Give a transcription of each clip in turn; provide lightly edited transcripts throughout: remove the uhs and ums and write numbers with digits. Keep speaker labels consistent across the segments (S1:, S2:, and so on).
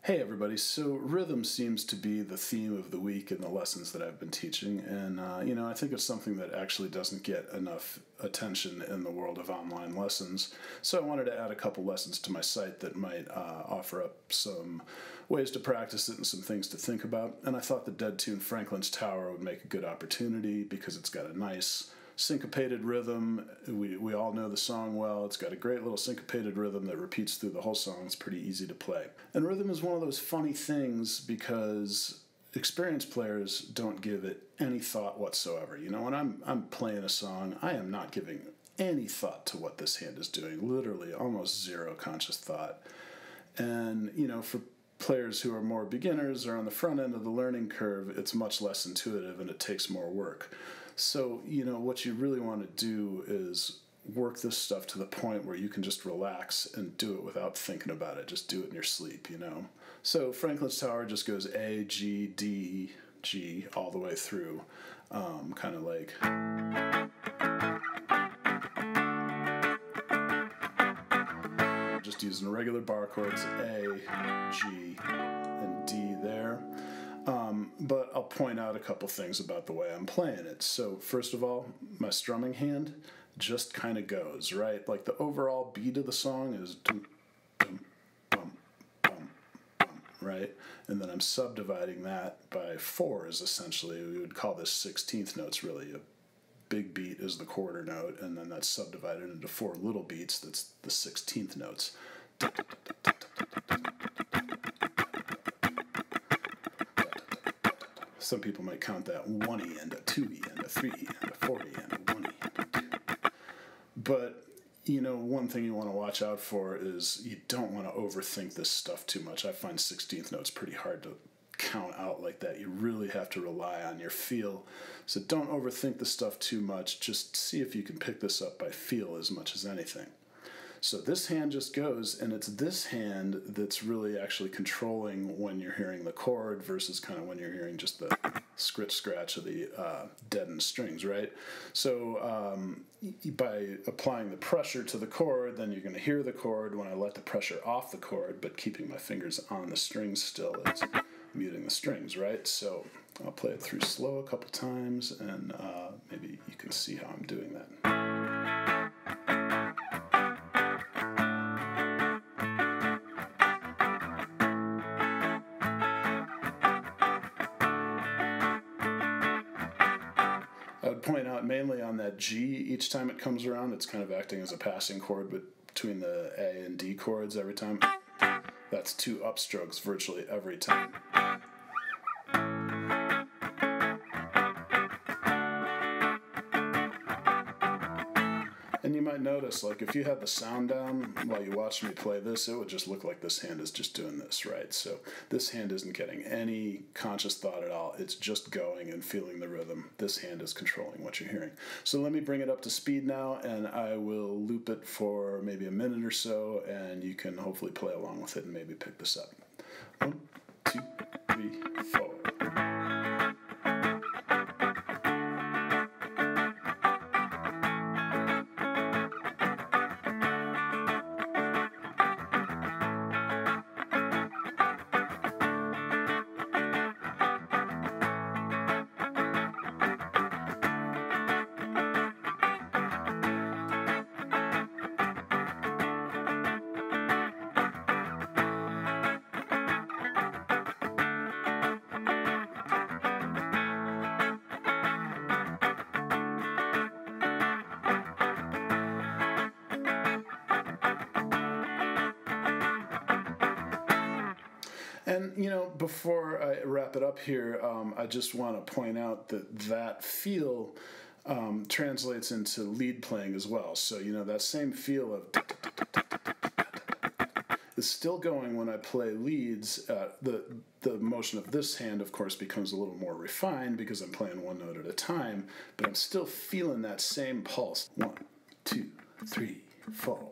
S1: Hey everybody, so rhythm seems to be the theme of the week in the lessons that I've been teaching, and I think it's something that actually doesn't get enough attention in the world of online lessons, so I wanted to add a couple lessons to my site that might offer up some ways to practice it and some things to think about, and I thought the dead tune Franklin's Tower would make a good opportunity because it's got a nice syncopated rhythm. We all know the song well. It's got a great little syncopated rhythm that repeats through the whole song. It's pretty easy to play. And rhythm is one of those funny things because experienced players don't give it any thought whatsoever. You know, when I'm playing a song, I am not giving any thought to what this hand is doing. Literally almost zero conscious thought. And, for players who are more beginners or on the front end of the learning curve, it's much less intuitive and it takes more work. So, what you really want to do is work this stuff to the point where you can just relax and do it without thinking about it. Just do it in your sleep, So Franklin's Tower just goes A, G, D, G, all the way through, kind of like... Just using regular bar chords, A, G, and D there. But I'll point out a couple things about the way I'm playing it. So first of all, my strumming hand just kind of goes, right? Like the overall beat of the song is dum, dum, bum, bum, bum, right? And then I'm subdividing that by fours, essentially. We would call this 16th notes, really. A big beat is the quarter note, and then that's subdivided into four little beats. That's the 16th notes. Some people might count that 1E and a 2E and a 3E and a 4E and a 1E and a 2. But, one thing you want to watch out for is you don't want to overthink this stuff too much. I find 16th notes pretty hard to count out like that. You really have to rely on your feel. So don't overthink the stuff too much. Just see if you can pick this up by feel as much as anything. So this hand just goes, and it's this hand that's really actually controlling when you're hearing the chord versus kind of when you're hearing just the scratch of the deadened strings, right? So by applying the pressure to the chord, then you're going to hear the chord when I let the pressure off the chord, but keeping my fingers on the strings still, it's muting the strings, right? So I'll play it through slow a couple times, and maybe you can see how I'm doing that. I would point out mainly on that G each time it comes around. It's kind of acting as a passing chord between the A and D chords every time. That's two upstrokes virtually every time. And you might notice, like, if you had the sound down while you watched me play this, it would just look like this hand is just doing this, right? So this hand isn't getting any conscious thought at all. It's just going and feeling the rhythm. This hand is controlling what you're hearing. So let me bring it up to speed now, and I will loop it for maybe a minute or so, and you can hopefully play along with it and maybe pick this up. 1, 2, 3, 4. And, before I wrap it up here, I just want to point out that feel translates into lead playing as well. So, that same feel of is still going when I play leads. The motion of this hand, of course, becomes a little more refined because I'm playing one note at a time, but I'm still feeling that same pulse. 1, 2, 3, 4.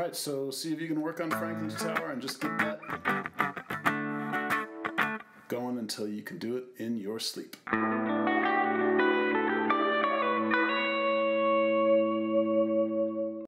S1: right, so see if you can work on Franklin's Tower and just get that going until you can do it in your sleep.